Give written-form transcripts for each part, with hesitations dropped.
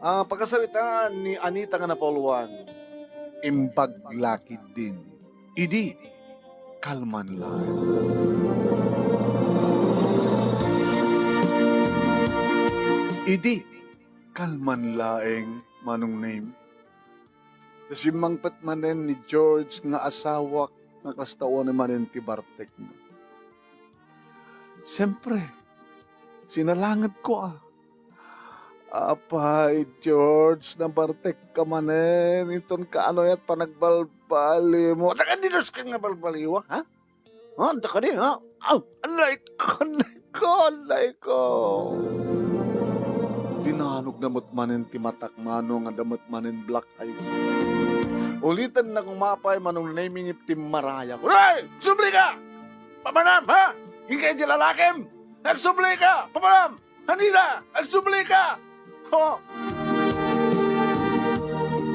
Pagkasalita ni Anita nga Napoluan, imbaglakid din. Idi, kalman lang. Idi, kalman laeng manong name. Kasi mangpat manen ni George nga asawak nga kastawan ni manen ti Bartek na. Siyempre, sinalangat ko Apay, George, na Bartek ka manen. Iton ka ano yat panagbalbali mo. Taka dinos ka nga balbaliwa, ha? Taka di, ha? Anlay ko. Dinanog na manen ti matak mano nga damat manen black eye. Ulitan na kumapay manong naming ti Maraya ko. Hey! Subli ka! Pamanam, ha? Hingkay di lalakim! Nagsubli ka! Pamanam! Hanila! Nagsubli ka! Ho!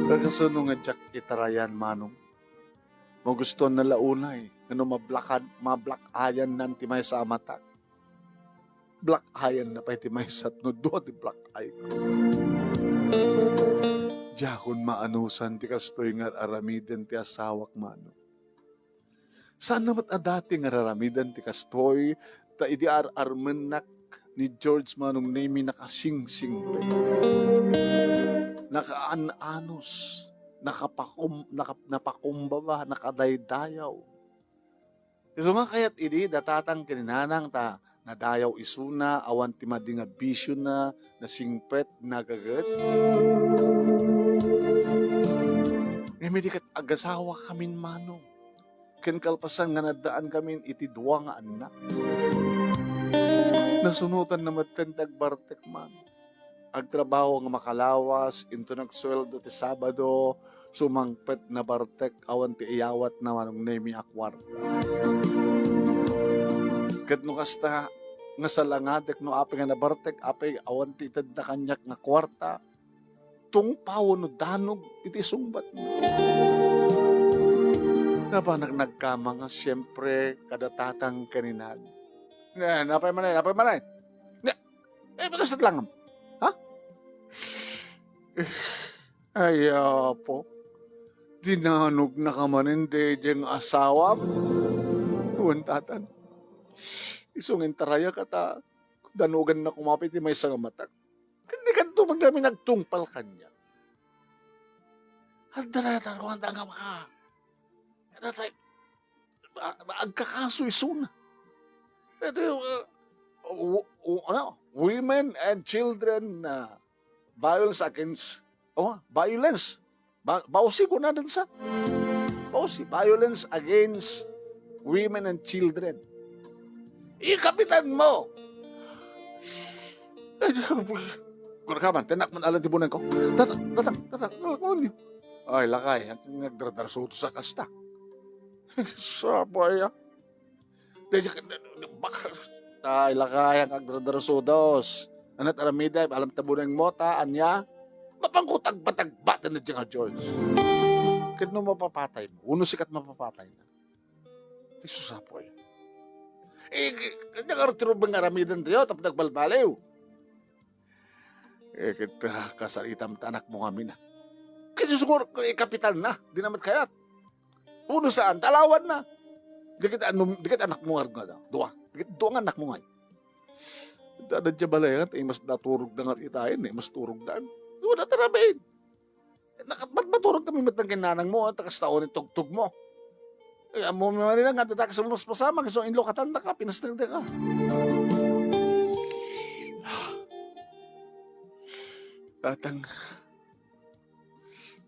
Kagasunong nga tsak itarayan manong. Magustuhan na launay. Ano mablakayan nan ti may sa mata. Blakayan na pa ti may satno do ti black eye ko. Diyakon maanusan ti kastoy nga aramiden ti asawak mano. Saan namat adati nga aramidan ti kastoy ta idi armenak ni George manong name nakasingsing nakaanos napakumbaba nakadaydayaw. So nga kayat idi datatang kininanang ta nadayaw isuna awan ti madi nga bisyo na nasingpet nagagat. May dikat agasawa kamin manong. Kenkalpasan nga nadaan kamin iti duwa nga anak. Nasunutan na matentag Bartek man. Agtrabaho nga makalawas, into nagsweldo ti Sabado, sumangpet na Bartek, awan ti iyawat na manong nemi akwarta. Kat no kasta, nga salangadek no api nga na Bartek, api awan ti itad na kanyak nga kwarta, tung pawo no danog, iti sumbat mo. Napanak nagkama nga siyempre kadatatang kaninag. Napay manay. Bagasat lang. Ha? Po. Dinanog na ka manin de diyang asawa. Huwantatan. Isungin taraya ka ta. Danugan na kumapit may isang matak. Hindi ka ito magdami nagtungpal kanya. Handa ko handa nga maka. Agkakaso isuna. Ito yung women and children violence against violence. Bausi ko na din sa. Bausi. Violence against women and children. Ikapitan mo. Kung ka man, tinak man alam tibunan ko. Tatak. Ay, lakay. Nagdradarsuto sa kasta. Sabay Ay, lakay ang agdradarsudos. Anat aramida, alam tabunan mo, anya, mapangkutag-batag-bata na dyan nga, George. Kahit no mapapatay mo, uno sikat mapapatay na. Isusapoy. Nakarutiro bang aramidan tayo, tapos nagbalbaliw. Kita kasaritam anak mo kami na. Kasi siguro, kapital na, di naman kayat. Uno saan, talawan na. Dikit anak mo nga doa. Dikit doa nga anak mo nga. Dada dya balayan, mas naturog na nga itain, mas turog daan. Wala tarabin. Ba't maturog kami matang kinanang mo, at takas-taon yung tugtog mo? Mo naman rin nga, tatakas mo mas pasama, kasi inlo katanda ka, pinastanda ka. Tatang,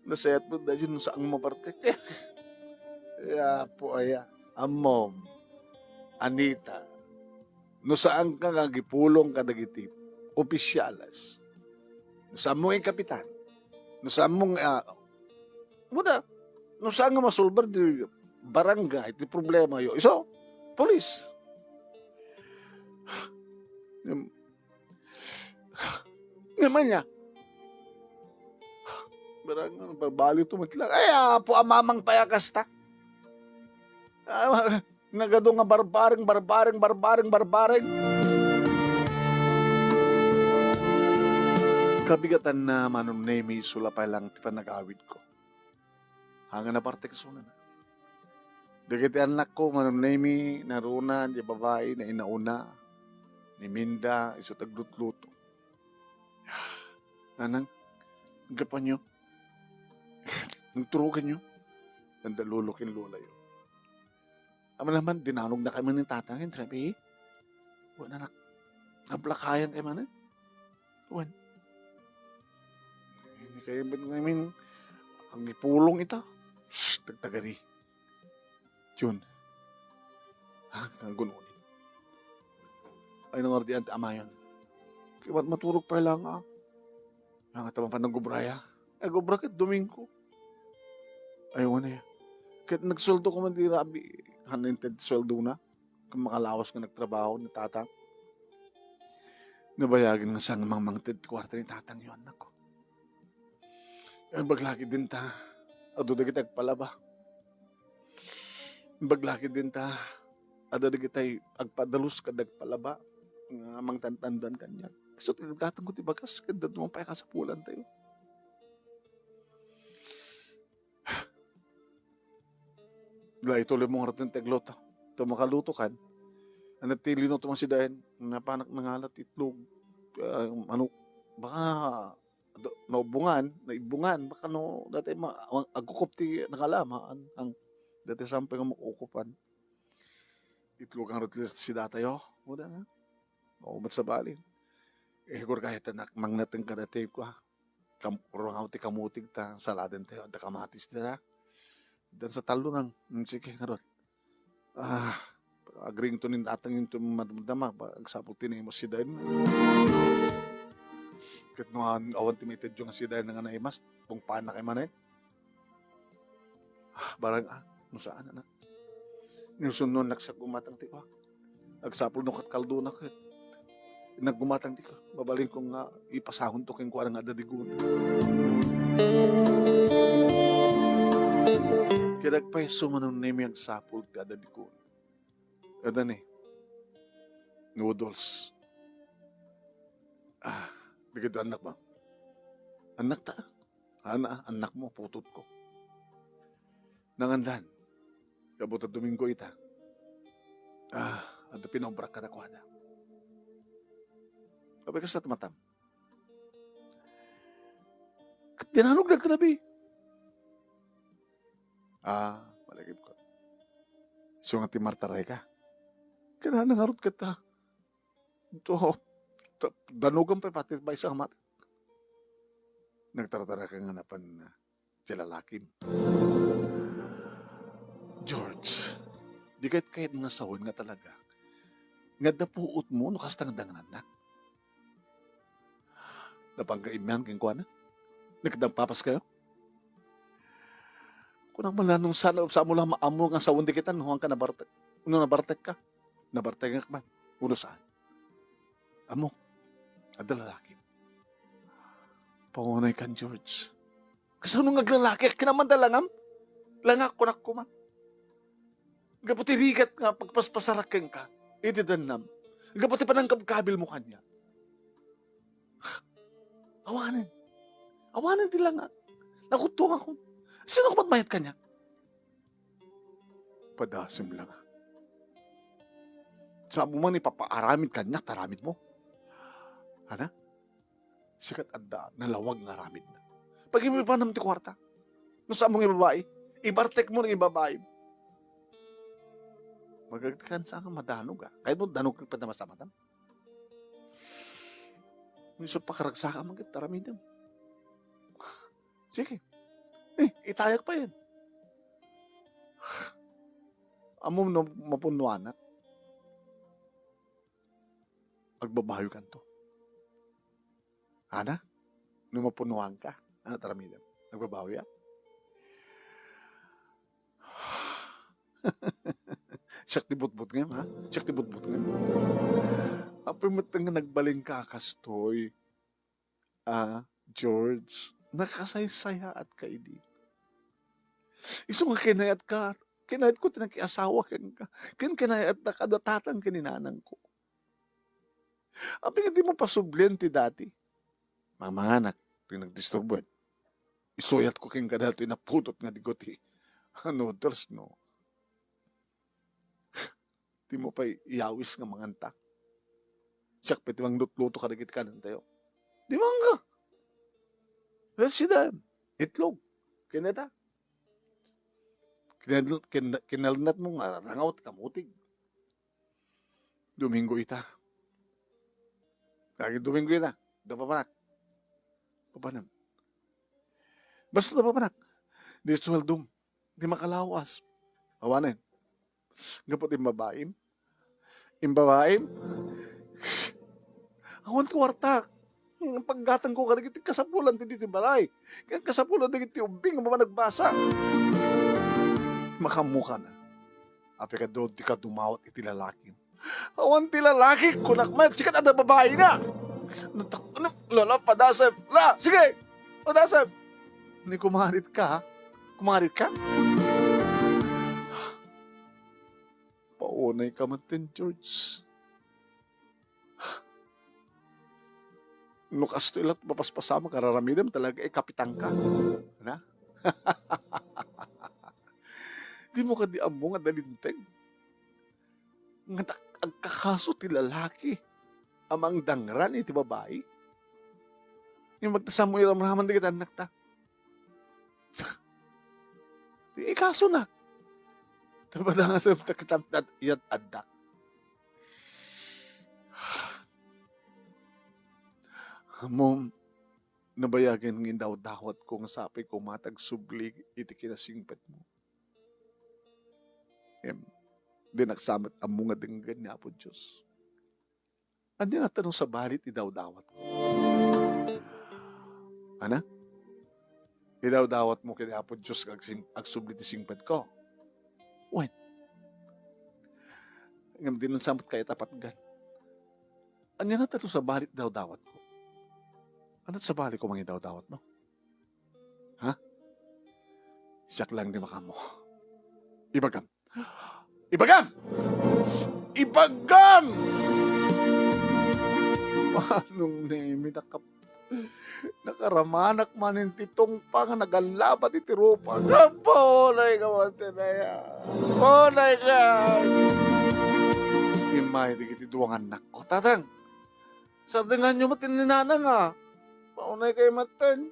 nasayat mo dahil yun saan mo Bartek. Po aya, amom, Anita, no saan ka nga gipulong ka dagiti opisyalas, no saan mo yung kapitan, no saan mo no saan nga masulbar di barangay, di problema yo, iso, polis. Naman niya, barangay, barbali tumatlang, ay po amamang payakasta. Nagado nga barbaring. Kabigatan na manunemi sulapay lang ti panag-awid ko. Hanga na parte kasunan na. Dagiti anak ko manunemi naruna di babae na inauna ni Minda iso taglutluto. Nanang, gapan nyo. Nagturugan nyo. Nandalulukin lula yun. Ama naman, dinanog na kami ng tatangin. Sabi, wala na, nablakayan kayo man. Wan. Hindi kayo ba namin, ang ipulong ito. Shhh, tagtagari. Yun. Ang gununin. Ay, nangardian, ama yun. Kaya maturog pa lang, Mga tamang panag-gubraya. Ay, gubra kat Domingo. Ayaw na yan. Kahit nagsuldo ko man di rabi, haninted sweldo na. Kung makalawas ka nagtrabaho ni tatang. Nabayagin nga sang mangted kwarta ni tatang yun, anak ko. Baglaki din ta. Ado kita agpalaba. Baglaki din ta. Ado kita agpadalus ka dagpalaba. Nga mangtantandan kanya. So, tinagkatang ko tibagas, kada dumapay ka sa pulan tayo. Gila, ituloy mong harating teglota. Ito makaluto kan. Anatili no tumasidahin. Napanak ng halat, itlog. Baka naibungan. Baka no, dati agkukup ti nakalamaan. Ang dati sampay nga makukupan. Itlog ang rutilis si datayo. Muda na. Maumat sa balin. Siguro kahit anak, mangnating ka dati ko, kurang ti kamutig ta, saladen tayo, at kamatis ta. Dan sa talo nang, sige nga ron. Agring to nin atang yung tumadama, agsaputin na yung si Dayan. Kahit nung awan timited yung si Dayan nga naimas, kung paana kay manay. Barang, no saan na. Nusun nun, naksak gumatang ti ko. Agsapul nung katkaldo na ko. Naggumatang di ko. Babaling kong ipasahon to keng kuwarang adadigun. Kaya nagpaiso manon na yung sapul ti adadigun. Adan noodles. Di ka anak ba? Anak ta. Anak mo, putot ko. Nangandan. Kabuta Domingo ita. Ada pinobrak ka na kuwada. Sabi ka sa tumatam. Tinanog na grabe. Malagip ko. So nga ti Martaray ka. Kaya nangarot ka ta. Ito, danugan pa pati ba isang mat. Nagtaratara ka nga napan na silalakim. George, di kahit nga sawon nga talaga. Nga dapuot mo, nukastang danganan na. Napangkaimyan keng kuwana? Nagdampapas kayo? Kung ang malanong sa mo lang maamo nga sa wundi kita, nuhang ka nabartek. Ano nabartek ka? Nabartek nga man. Uno saan? Amo. Ada lalaki. Pangunay kan, George. Kasi nung naglalaki, kinamanda langam. Langak ko na kuma. Gaputi rigat nga, pagpaspasarakin ka. Itidanam. Gaputi pa ng kabil mo kanya. Awanan. Awanan din lang nga. Nakutong ako. Sino ko matmayat kanya? Padasim lang. Sa mo man ipapaaramid kanya, taramid mo. Hana? Sikat adda, nalawag nga ramid na. Pag imo pa naman ti kwarta, no sa mong ibabae, ibartek mo ng ibabae. Magagkan sa kang madanog Kahit mo danog kang padamasamatan. Minsan pa karagsa ka magit, taramid yan. Sige. Itayak pa yan. Amo no mapunuanak. Agbabayo kan to. Ana? Nung mapunuan ka. Taramidan. Nagbabayo yan. Siyak tibut-but nga, ha? Siyak tibut-but nga. Apay mo nga nagbaling ka, kastoy. George, nakasaysaya at kaidi. Iso nga kinayat ka. Kinayat ko tinakiasawa ka. Kinayat na kadatatang kininanang ko. Apay nga di mo pasublente dati. mga anak, pinagdisturbo. Isuyat ko kayong kadal ito inaputot nga digoti. Noodles, no? Di mo pa iyawis nga manganta. Siyak, pwede mang lutluto ka nagit kanan tayo. Di mo nga. Let's see them. Itlog. Kinata. Kinalunat mo nga, rangawat kamutig. Domingo ita. Kaya Domingo ita. Dapapanak. Papanam. Basta dapapanak. Di suwaldom. Di makalawas. Awanin. Gapot imbabaim. Imbabaim. Awan ko wartak. Paggatang ko kanagiti kasapulan din dito balay. Kaya kasapulan din dito umbing ang mga nagbasa. Makamuka na. Ape ka doon, di ka dumawat iti lalaki. Awan ti lalaki, kunakman, sikat ada babae na. Lala, padasab. La, sige, padasab. Hindi kumarit ka, ha? Kumarit ka? Paunay ka man din, George. Nukas to ilat, mapaspasama, kararamidam, talaga kapitang ka. Na? Di mo ka di amo nga dalinteng. Nga ang kakaso ti lalaki. Amang dangran iti babae. Yung magtasamo yung ramraman di kita anak ta. Di ikaso na. Tabada nga sa takitamtad iyat adak. Mom, nabayagin ng daw-dawat ko nga sapi ko matag sublig iti kinasingpet mo. Di nagsamat ang mga dinggan ni Apo Diyos. Ano nga tanong sa balit idaw-dawat ko? Ana? Idaw-dawat mo kini Apo Diyos ag subli ti singpet ko? When? Ngam din nagsamat kaya tapat gan. Ano nga tanong sa balit idaw-dawat ko? Ano sa bali ko mga idaw-dawat mo? Ha? Siyak lang di makamo. Ibagam. Ibagam! Ibagam! Manong nemi nakaramanak manin titong pa nga nagalabat iti rupa. Napunay ka mo tinaya. Punay ka! Imay di kiti duwang anak ko. Tatang, sa dengan nyo matininana nga. Paunay kayo matan.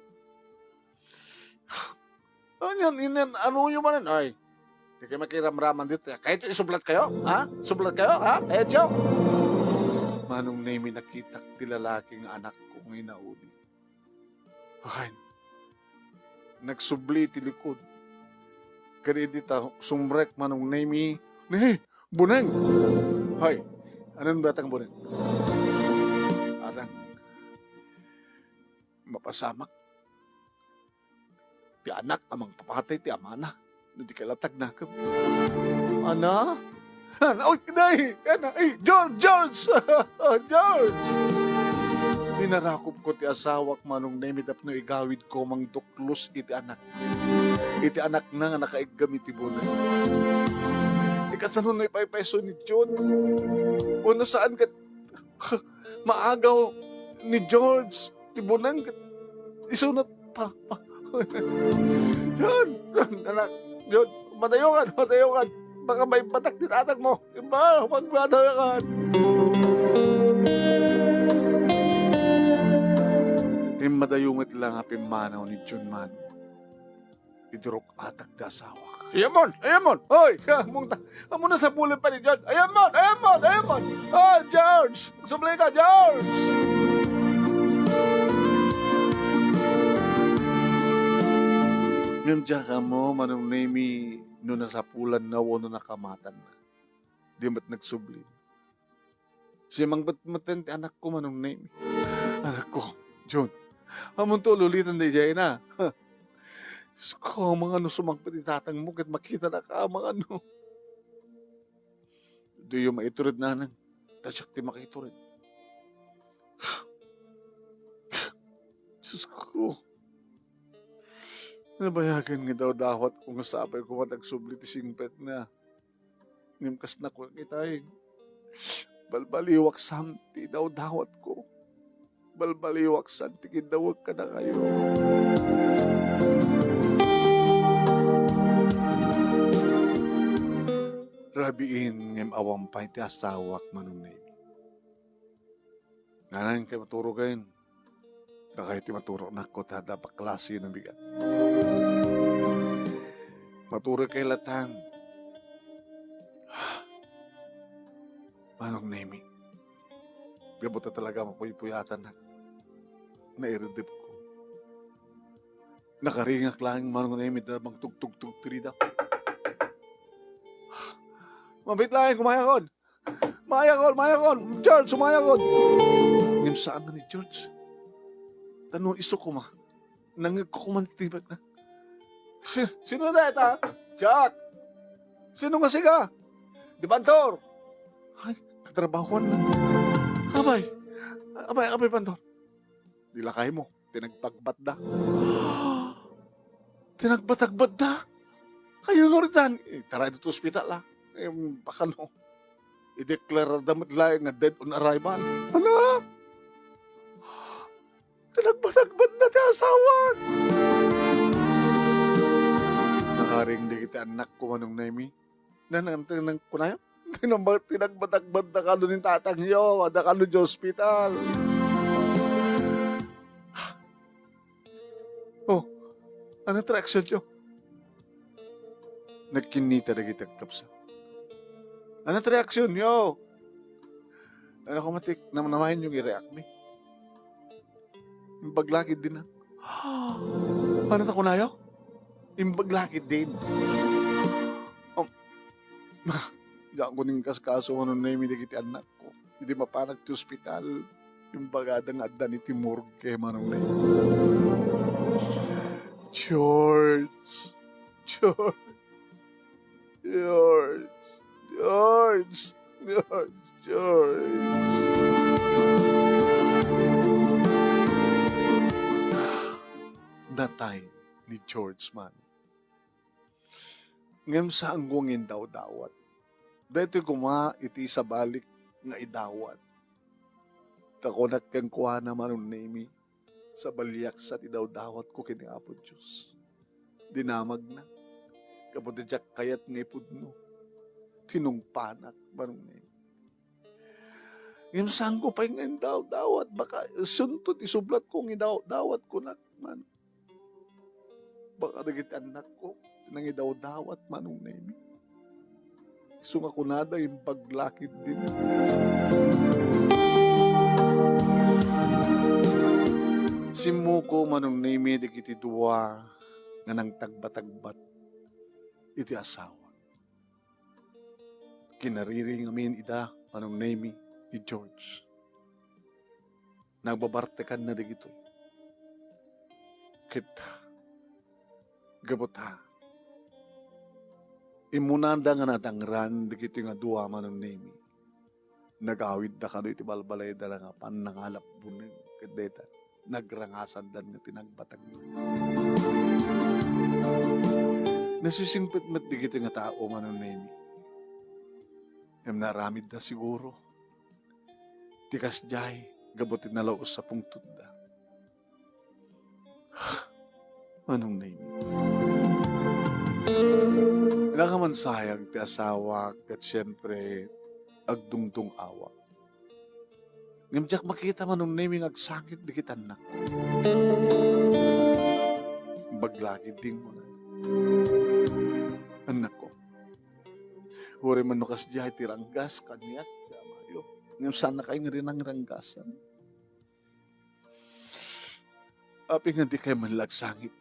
Ano yung manan? Ay, hindi kayo makiramraman dito. Kahit isublat kayo? Ha? Sublat kayo? Ha? Kahit yun? Manong name nakita ti lalaking anak ko ng inauli. Okay. Nagsubli ti likod. Kredita sumrek manong name buneng. Hay, anong batang buneng? Atang, mapasamak. Ti anak amang papatay ti amana. No di kalatag na ka. Ana? Oy, kanay! Ay, George! George! Pinarakop ko ti asawak manong naimidap no igawid ko mang tuklos iti anak. Iti anak na nga nakaigam iti bulan. Ikasanon na ipaypeso ni John. Una saan ka maagaw ni George. Ti bunang isunat pa. Yun! Anak, yun, matayokan. Baka may batak din atak mo. Iba, magmatayokan. Yung madayungit lang hapim manaw ni John Man. Idurok atak da asawa. Ayamon! Hoy! Amo na sa pulan pa ni John. Ayamon! Oh, George! Sublay ka, George! Ngayon dyan ka mo, manong nami, no nasa pulan na, no nakamatan na. Di mat nagsubli. Siya mang batmatan, anak ko, manong nami. Anak ko, John, amon to, lulitan na dyan na. Diyos ko, mga ano sumangpit itatang mo, kat makita na ka, mga ano. Do yung maiturid na nang, tasyak di makiturid. Diyos ko, nabayagan nga daw dawat kung sabay ko matagsubli ti singpet na. Nimkas na ko kitay. Balbaliwak samti daw dawat ko. balbaliwak sa tikidawag ka na kayo. Rabiin ngem awampay ti asawak manunay. Nganan kay maturo kayo. Kakay ti maturo na ko tada paklase ng bigat. Maturo kay latang. Manong nemi. Gabuta talaga mapuypuyatan na. Nairidip ko. Nakaringak lang manong nemi na magtugtugtug trida. Mabit lang, kumayakon. Mayakon. George, sumayakon. Ngayon saan nga ni George? Tanong iso ko ma. Nangag ko kumantibag na. Sino na ito? Jack! Sino nga siga? Di Bantor! Ay, katrabahuan na. Abay, Bantor. Dilakay mo, tinagtagbat da. Tinagbatagbat da? Kayo nga rin tara dito ospital lah. Baka no, i-declare damit lang nga dead on arrival. Ano? Tinagbatagbat na ti asawan. Nakaring di kita anak ko manong Naimi. Nanang kunayo? Tinagbatagbat na kalo ni tatang niyo. Da kalo di hospital. Oh, ano traction niyo? Nagkinita na kita kapsa. Ano reaksyon nyo? Ano ko matik namahin yung i-react me? Imbaglakid din na. Ano ta kunayo? Imbaglakid din. Diyan ko ning kaskaso ano na yung kiti anak ko. Hindi mapanag ti hospital. Imbagada nga adda ni Timur kay manong na George. Natay ni George man. Ngem sa anggungin daw-dawat. Dito kuma iti sa balik nga idawat. Kakunak kang kuha naman ng name sa balyak sa tidaw-dawat ko kini Apo Diyos. Dinamag na. Kaputi jak kayat ngipod no. Tinungpanak manong name. Ngem saan ko pa yung daw-dawat. Baka suntod isublat kong idaw-dawat ko na man. Baka nagit anak ko, nangidaw-dawat manong nemi. Sunga ko nada yung paglakid din. Simuko manong nemi, di kiti duwa, nga nang tagbatagbat, iti asawa. Kinariring amin ida, manong nemi, ni George. Nagbabartekan na di gito. Kita, gabot ha. Imunanda nga natangran, di kito nga duwa manong nemi. Nag-awid da ka do iti balbalay da nga pan nangalap bunin. Kadeta, nagrangasan dan nga tinagbatag. Nasisingpit-mat di kito nga tao manong nemi. Em naramid da siguro. Tikas jay, gabotin na laos sa pungtod da. Manong nemi. Nakaman sayang ti asawa kat siyempre agdungdung awa. Ngamjak makita man nung naming agsangit di kita anak. Baglakid din mo na. Anak ko. Huri man nukas diya tiranggas kaniyak. Kamayo. Ngam sana kayo nga rin ang ranggasan. Api nga di kayo manlagsangit.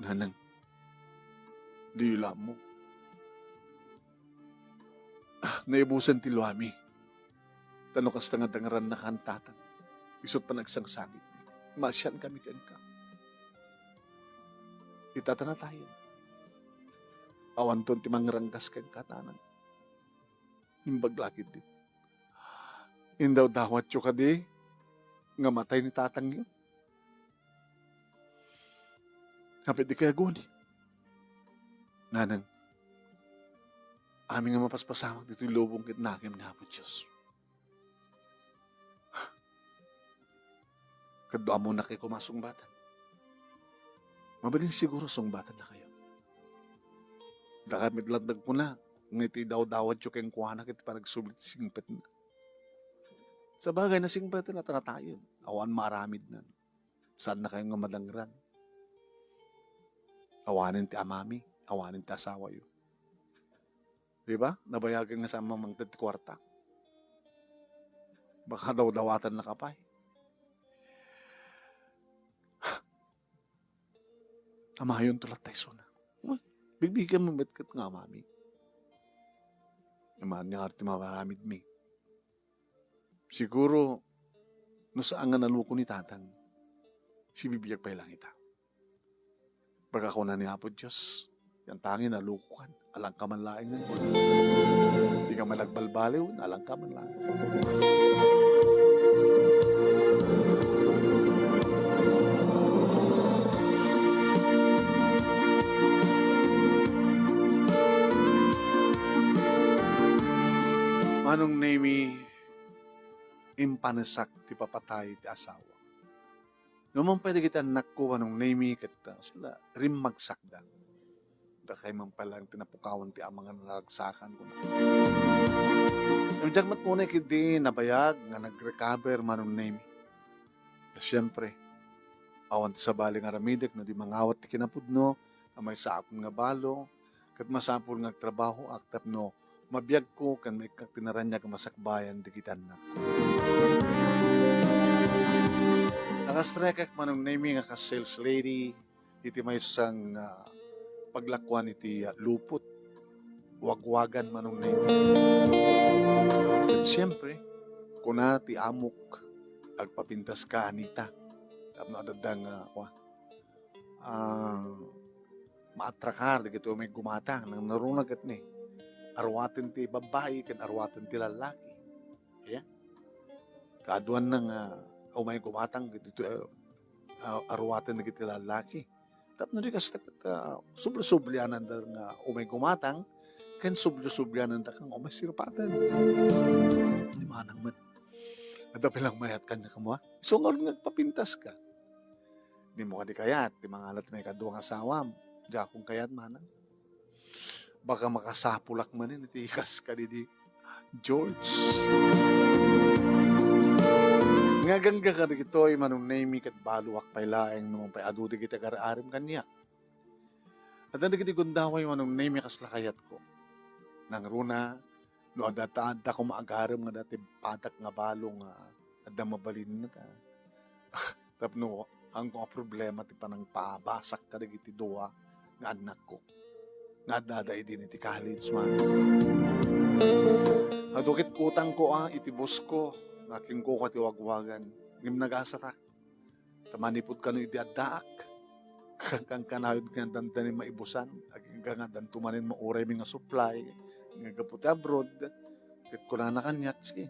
Nanang. Dila mo. Naibusan ti Luami. Tano kas tangadangaran na kantatan. Isot pa nagsangsangit. Masyan kami kan ka. Itatana tayo. Awan ton ti mangranggas kan katanan. Imbaglakid din. Indaw dawat yo ka di. Nga matay ni tatang yun. Kapit di kaya guni. Nanang, aming nga mapaspasamag dito yung lubong kitnakim nga po Diyos. Kadwa mo na kayo kumasungbatan. Mabaling siguro sungbatan na kayo. Dakamit landag mo na. Ngiti daw-dawad yung kayong kuha na kita parang sulit singpet na. Sa bagay na singpet na tanatayon. Awan maramid na. Saan na kayong madangran? Awanin ti amami. Awanin ti asawa yun. Diba? Nabayagan nga sa mamang kwarta. Baka daw dawatan na kapay. Amayon tulat tayo na. Bibigyan mo betkat nga mami. Iman niya arti maramid mi. Siguro, no saan nga naluko ni tatang, si bibiyag pa lang ita. Baga ko na niya po Diyos, yung tangi naluko kan, alang ka man laing nga. Di ka malagbalbaliw, alang ka man laing. Manong nemi impanasak ti papatay ti asawa. Naman pwede kita nakkuha nung nemi kita sila rin magsakda. Da kay man palang tinapukawan ti amang nalagsakan ko na. Yung jagmat muna kiti nabayag nga nag-recover manong nemi. Siyempre, awan ti sa baling aramidek na di mangawat ti kinapudno na may saakon nga balo kat masapul nga trabaho aktap no mabiyag ko kan may tinaranyag masakbayan di kitan na. Nakastrekak manong nemi nga ka-sales lady iti may isang paglakwan iti lupot. Wagwagan manong nemi. At siyempre, kuna ti amok agpapintas ka anita. Tapno adadang maatrakar di kito may gumatang nang narunagat ni. Arwatin ti babae kan arwatin ti lalaki. Yeah? Kaaduan nang may gumatang dito arwatin na ti lalaki. Tapno di kas sublo-sublianan da nga may gumatang kan sublo-sublianan da kang may sirpatan. Di manang mat. At pilang mayat kanya ka mo. So nga nagpapintas ka. Di mo ka di kayat. Di mga alat may kaduang asawam. Di akong kayat manang. Baka makasapulak manin iti ikas ka di George. Nga gangga ka ito ay manong nemi kat baluak pay laeng naman pay adu di kita karaarim kanya. At hindi kiti gundaway manong nemi kas lakayat ko. Nang runa, no adata ko maagarim nga dati patak nga balong adda mabalin na ta. Tapno, ang problema ti panang pabasak ka di kiti doa nga anak ko. Nadaday din iti college man. Adukit utang ko itibos ko, aking ko katiwagwagan, ngim nagasara. Tamanipod ka no iti addaak, kang kanayod ka dandanin maibusan, aking ka nga dantumanin mauray mga supply, nga kaputi abroad, kit ko na kanyak, sige.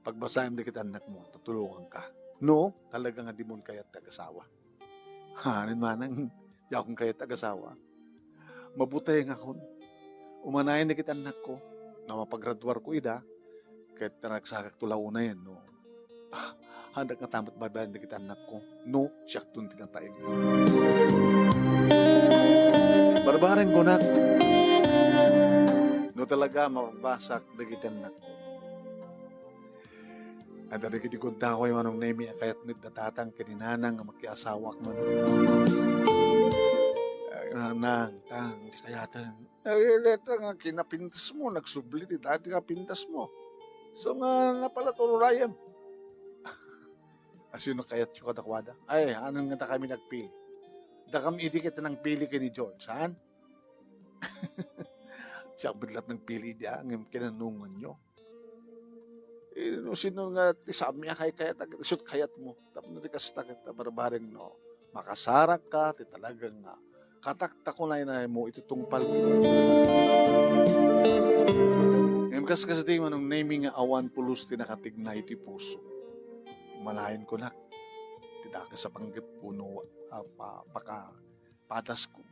Pagbasahin di kita anak mo, tutulungan ka. No, talaga nga di mo kaya't tag-asawa. Hanin manang, di akong kaya't tag-asawa. Mabutay nga kon. Umanayin na kita anak ko, na mapagraduar ko ida, kahit nagsakak tulaw na yan, no. Handak nga tamat babayan na kita anak ko. No, siyak dun tinatay. Barbaran ko nak. No talaga, mabasak na kita anak ko. At dari kiti kunta ko yung manong nemi, kaya't nagdatatang kininanang nga makiasawak man. Nang, kayatan. Letra nga kinapintas mo, nagsublit, dati nga pintas mo. So nga napalatulurayam. Asino kayat yung kadakwada? Ay, anong nga kami nagpili? Da kami idi kita ng pili kay ni George, saan? Siya biglat nagpili diya, ang kinanungan nyo. Sino nga tisami kay kayat, isot kayat mo. Tapos na di kastakit, barbaring no. Makasarak ka, ti talagang katakta ko na mo itutungpal. Ngayon kas di manong naming nga awan pulos tinakatignay ti puso. Malayan ko na. Tidak ka sa panggip puno patas ko.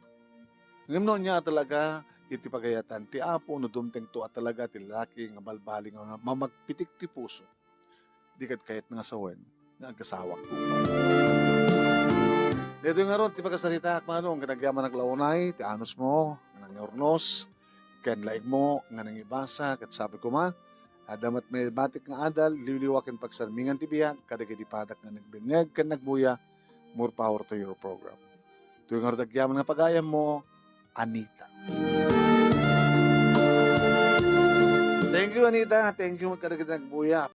Ngayon niya talaga iti pagayatan ti apo no dumteng to at talaga ti lalaki nga balbaling nga mamagpitik ti puso. Di kat kayat nga sawen. nga kasawa ko. Dito nga ron, ti pagkasalita, kmano, ang kanagyaman naglaunay, ti anos mo, nga nang urnos, ken laig mo, nga nang ibasa, kat sabi ko ma, adamat may batik nga adal, liwliwakin pagsarmingan ti biyak, kadagay di padak nga nagbingag, ken nagbuya, more power to your program. Tuwing nga nagyaman nga pagayam mo, Anita. Thank you, Anita. Thank you, magkadagdag nagbuya.